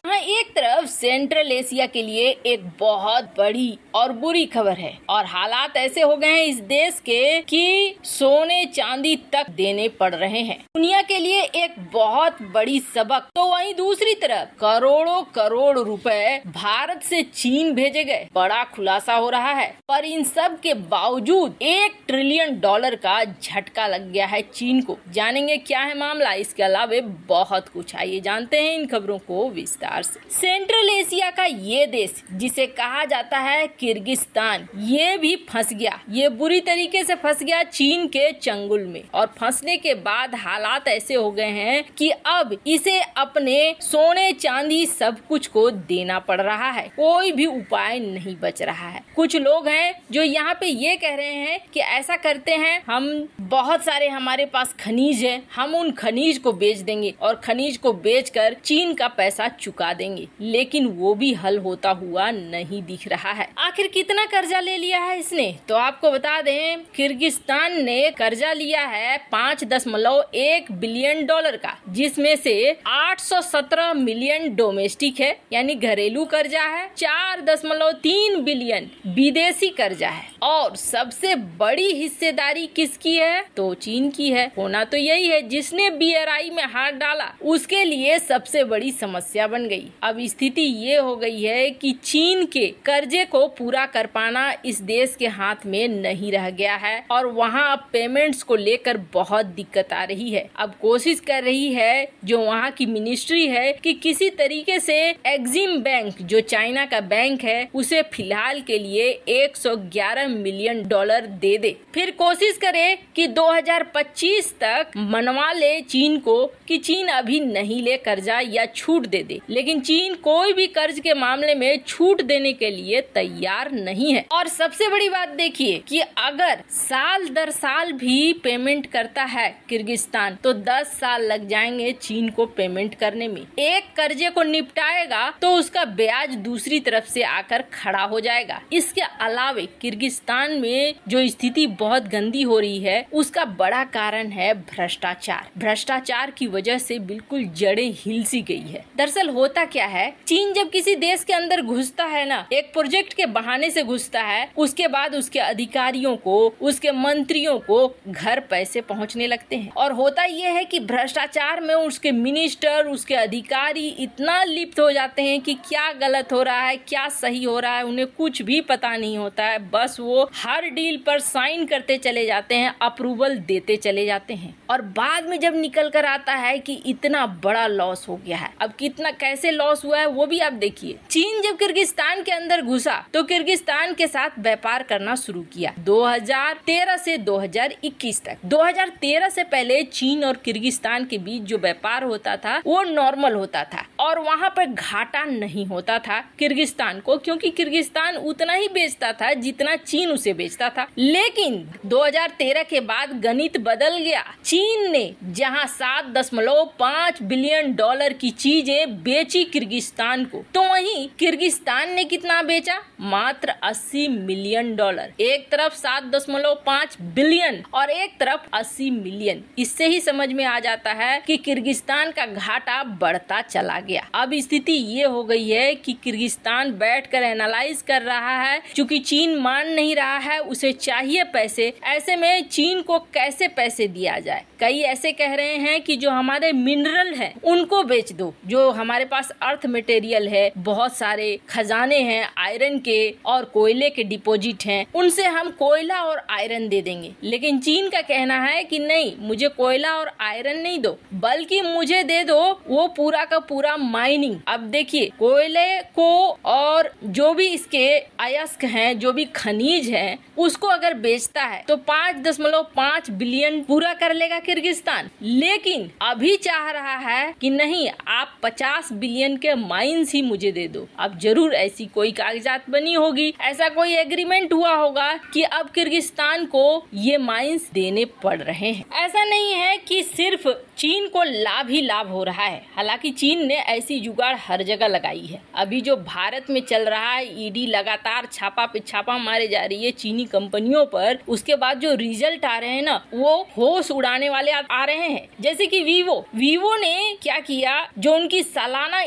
हाँ, एक तरफ सेंट्रल एशिया के लिए एक बहुत बड़ी और बुरी खबर है और हालात ऐसे हो गए हैं इस देश के कि सोने चांदी तक देने पड़ रहे हैं। दुनिया के लिए एक बहुत बड़ी सबक। तो वहीं दूसरी तरफ करोड़ों करोड़ रुपए भारत से चीन भेजे गए, बड़ा खुलासा हो रहा है। पर इन सब के बावजूद $1 ट्रिलियन का झटका लग गया है चीन को। जानेंगे क्या है मामला, इसके अलावा बहुत कुछ। आइए जानते हैं इन खबरों को विस्तार। सेंट्रल एशिया का ये देश जिसे कहा जाता है किर्गिस्तान, ये भी फंस गया। ये बुरी तरीके से फंस गया चीन के चंगुल में और फंसने के बाद हालात ऐसे हो गए हैं कि अब इसे अपने सोने चांदी सब कुछ को देना पड़ रहा है। कोई भी उपाय नहीं बच रहा है। कुछ लोग हैं जो यहाँ पे ये कह रहे हैं कि ऐसा करते हैं, हम बहुत सारे हमारे पास खनिज है, हम उन खनिज को बेच देंगे और खनिज को बेचकर चीन का पैसा चुका देंगे। लेकिन वो भी हल होता हुआ नहीं दिख रहा है। आखिर कितना कर्जा ले लिया है इसने, तो आपको बता दें किर्गिस्तान ने कर्जा लिया है $5.1 बिलियन का, जिसमें से 817 मिलियन डोमेस्टिक है यानी घरेलू कर्जा है, 4.3 बिलियन विदेशी कर्जा है। और सबसे बड़ी हिस्सेदारी किसकी है, तो चीन की है। होना तो यही है, जिसने BRI में हाथ डाला उसके लिए सबसे बड़ी समस्या बन गई। अब स्थिति ये हो गई है कि चीन के कर्जे को पूरा कर पाना इस देश के हाथ में नहीं रह गया है और वहाँ अब पेमेंट्स को लेकर बहुत दिक्कत आ रही है। अब कोशिश कर रही है जो वहाँ की मिनिस्ट्री है कि किसी तरीके से एक्सिम बैंक जो चाइना का बैंक है उसे फिलहाल के लिए $111 मिलियन दे दे। फिर कोशिश करे कि 2025 तक मनवा ले चीन को कि चीन अभी नहीं ले कर्जा या छूट दे दे। लेकिन चीन कोई भी कर्ज के मामले में छूट देने के लिए तैयार नहीं है। और सबसे बड़ी बात देखिए कि अगर साल दर साल भी पेमेंट करता है किर्गिस्तान तो 10 साल लग जाएंगे चीन को पेमेंट करने में। एक कर्जे को निपटाएगा तो उसका ब्याज दूसरी तरफ से आकर खड़ा हो जाएगा। इसके अलावे किर्गिस्तान में जो स्थिति बहुत गंदी हो रही है उसका बड़ा कारण है भ्रष्टाचार। भ्रष्टाचार की वजह से बिल्कुल जड़ें हिल सी गई है। दरअसल होता क्या है, चीन जब किसी देश के अंदर घुसता है ना, एक प्रोजेक्ट के बहाने से घुसता है, उसके बाद उसके अधिकारियों को, उसके मंत्रियों को घर पैसे पहुंचने लगते हैं। और होता यह है कि भ्रष्टाचार में उसके मिनिस्टर, उसके अधिकारी इतना लिप्त हो जाते हैं कि क्या गलत हो रहा है, क्या सही हो रहा है, उन्हें कुछ भी पता नहीं होता है। बस वो हर डील पर साइन करते चले जाते हैं, अप्रूवल देते चले जाते हैं और बाद में जब निकल कर आता है कि इतना बड़ा लॉस हो गया है। अब कितना कैसे लॉस हुआ है वो भी आप देखिए। चीन जब किर्गिस्तान के अंदर घुसा तो किर्गिस्तान के साथ व्यापार करना शुरू किया 2013 से 2021 तक। 2013 से पहले चीन और किर्गिस्तान के बीच जो व्यापार होता था वो नॉर्मल होता था और वहाँ पर घाटा नहीं होता था किर्गिस्तान को, क्योंकि किर्गिस्तान उतना ही बेचता था जितना चीन उसे बेचता था। लेकिन 2013 के बाद गणित बदल गया। चीन ने जहाँ $7.5 बिलियन की चीजें बेची किर्गिस्तान को, तो वहीं किर्गिस्तान ने कितना बेचा, मात्र $80 मिलियन। एक तरफ 7.5 बिलियन और एक तरफ 80 मिलियन। इससे ही समझ में आ जाता है कि किर्गिस्तान का घाटा बढ़ता चला गया। अब स्थिति ये हो गई है कि किर्गिस्तान बैठकर एनालाइज कर रहा है, क्योंकि चीन मान नहीं रहा है, उसे चाहिए पैसे। ऐसे में चीन को कैसे पैसे दिया जाए। कई ऐसे कह रहे हैं कि जो हमारे मिनरल है उनको बेच दो, जो हमारे पास अर्थ मटेरियल है, बहुत सारे खजाने हैं आयरन के और कोयले के डिपॉजिट हैं, उनसे हम कोयला और आयरन दे देंगे। लेकिन चीन का कहना है कि नहीं, मुझे कोयला और आयरन नहीं दो, बल्कि मुझे दे दो वो पूरा का पूरा माइनिंग। अब देखिए, कोयले को और जो भी इसके अयस्क हैं, जो भी खनिज हैं, उसको अगर बेचता है तो 5.5 बिलियन पूरा कर लेगा किर्गिस्तान। लेकिन अभी चाह रहा है कि नहीं, आप 50 बिलियन के माइंस ही मुझे दे दो। अब जरूर ऐसी कोई कागजात बनी होगी, ऐसा कोई एग्रीमेंट हुआ होगा कि अब किर्गिस्तान को ये माइंस देने पड़ रहे हैं। ऐसा नहीं है कि सिर्फ चीन को लाभ ही लाभ हो रहा है। हालांकि चीन ने ऐसी जुगाड़ हर जगह लगाई है। अभी जो भारत में चल रहा है, ईडी लगातार छापा पे छापा मारे जा रही है चीनी कंपनियों पर, उसके बाद जो रिजल्ट आ रहे हैं ना, वो होश उड़ाने वाले आ रहे हैं। जैसे कि वीवो ने क्या किया, जो उनकी सालाना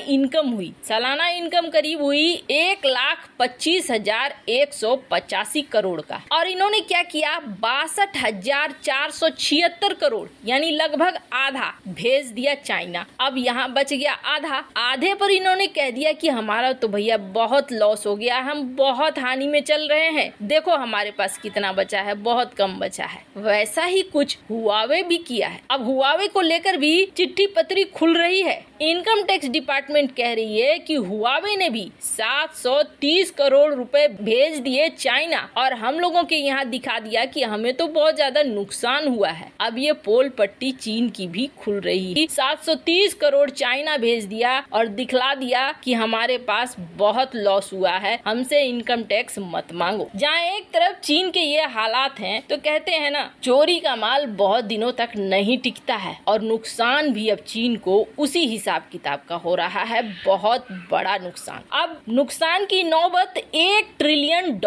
इनकम करीब हुई 1,25,185 करोड़ का, और इन्होंने क्या किया 62,476 करोड़ यानी लगभग आधा भेज दिया चाइना। अब यहाँ बच गया आधे पर इन्होंने कह दिया कि हमारा तो भैया बहुत लॉस हो गया, हम बहुत हानि में चल रहे हैं, देखो हमारे पास कितना बचा है, बहुत कम बचा है। वैसा ही कुछ हुआवे भी किया है। अब हुआवे को लेकर भी चिट्ठी पत्री खुल रही है। इनकम टैक्स डिपार्टमेंट कह रही है कि हुआवे ने भी 730 करोड़ रुपए भेज दिए चाइना, और हम लोगों के यहाँ दिखा दिया कि हमें तो बहुत ज्यादा नुकसान हुआ है। अब ये पोल पट्टी चीन की भी खुल रही है। 730 करोड़ चाइना भेज दिया और दिखला दिया कि हमारे पास बहुत लॉस हुआ है, हमसे इनकम टैक्स मत मांगो। जहाँ एक तरफ चीन के ये हालात हैं, तो कहते हैं ना, चोरी का माल बहुत दिनों तक नहीं टिकता है, और नुकसान भी अब चीन को उसी हिसाब किताब का हो रहा है, बहुत बड़ा नुकसान। अब नुकसान की नौबत $1 ट्रिलियन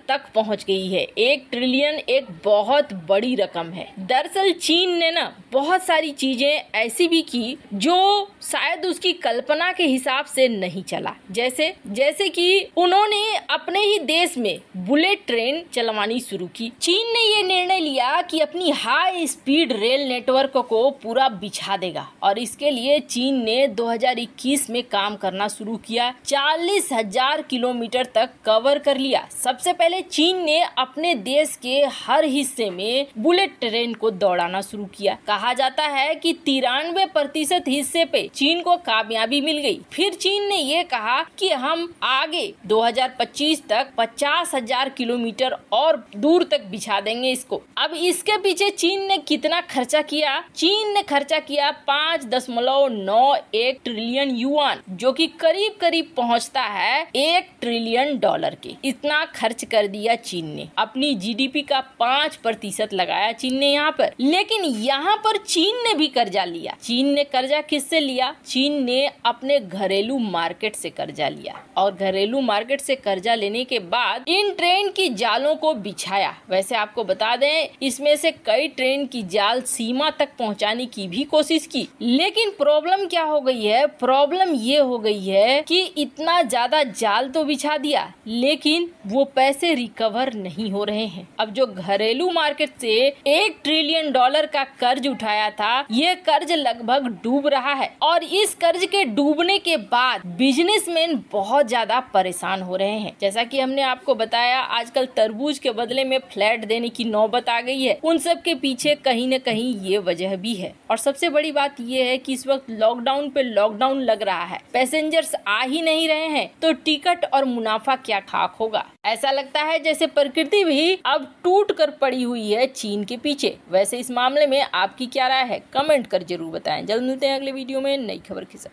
तक पहुंच गई है। 1 ट्रिलियन एक बहुत बड़ी रकम है। दरअसल चीन ने ना बहुत सारी चीजें ऐसी भी की जो शायद उसकी कल्पना के हिसाब से नहीं चला। जैसे कि उन्होंने अपने ही देश में बुलेट ट्रेन चलवानी शुरू की। चीन ने ये निर्णय लिया कि अपनी हाई स्पीड रेल नेटवर्क को पूरा बिछा देगा, और इसके लिए चीन ने 2021 में काम करना शुरू किया। 40,000 किलोमीटर तक कवर कर लिया। सबसे पहले चीन ने अपने देश के हर हिस्से में बुलेट ट्रेन को दौड़ाना शुरू किया। कहा जाता है कि 93% हिस्से पे चीन को कामयाबी मिल गई। फिर चीन ने ये कहा कि हम आगे 2025 तक 50,000 किलोमीटर और दूर तक बिछा देंगे इसको। अब इसके पीछे चीन ने कितना खर्चा किया? चीन ने खर्चा किया 5.91 ट्रिलियन युआन, जो कि करीब पहुंचता है $1 ट्रिलियन के। इतना खर्च कर दिया चीन ने। अपनी जीडीपी का 5% लगाया चीन ने यहाँ पर। लेकिन यहाँ पर चीन ने भी कर्जा लिया। चीन ने कर्जा किससे लिया? चीन ने अपने घरेलू मार्केट से कर्जा लिया, और घरेलू मार्केट से कर्जा लेने के बाद इन ट्रेन की जालों को बिछाया। वैसे आपको बता दें, इसमें से कई ट्रेन की जाल सीमा तक पहुंचाने की भी कोशिश की। लेकिन प्रॉब्लम क्या हो गई है? प्रॉब्लम ये हो गई है कि इतना ज्यादा जाल तो बिछा दिया, लेकिन वो पैसे रिकवर नहीं हो रहे हैं। अब जो घरेलू मार्केट से $1 ट्रिलियन का कर्ज उठाया था, ये कर्ज लगभग डूब रहा है, और इस कर्ज के डूबने के बाद बिजनेसमैन बहुत ज्यादा परेशान हो रहे हैं। जैसा कि हमने आपको बताया, आजकल तरबूज के बदले में फ्लैट देने की नौबत आ गई है। उन सब के पीछे कहीं न कहीं ये वजह भी है। और सबसे बड़ी बात ये है कि इस वक्त लॉकडाउन पे लॉकडाउन लग रहा है, पैसेंजर्स आ ही नहीं रहे हैं, तो टिकट और मुनाफा क्या खाक होगा। ऐसा लगता है जैसे प्रकृति भी अब टूट कर पड़ी हुई है चीन के पीछे। वैसे इस मामले में आपकी क्या राय है? कमेंट कर जरूर बताएं। जल्द मिलते हैं अगले वीडियो में नई खबर के साथ।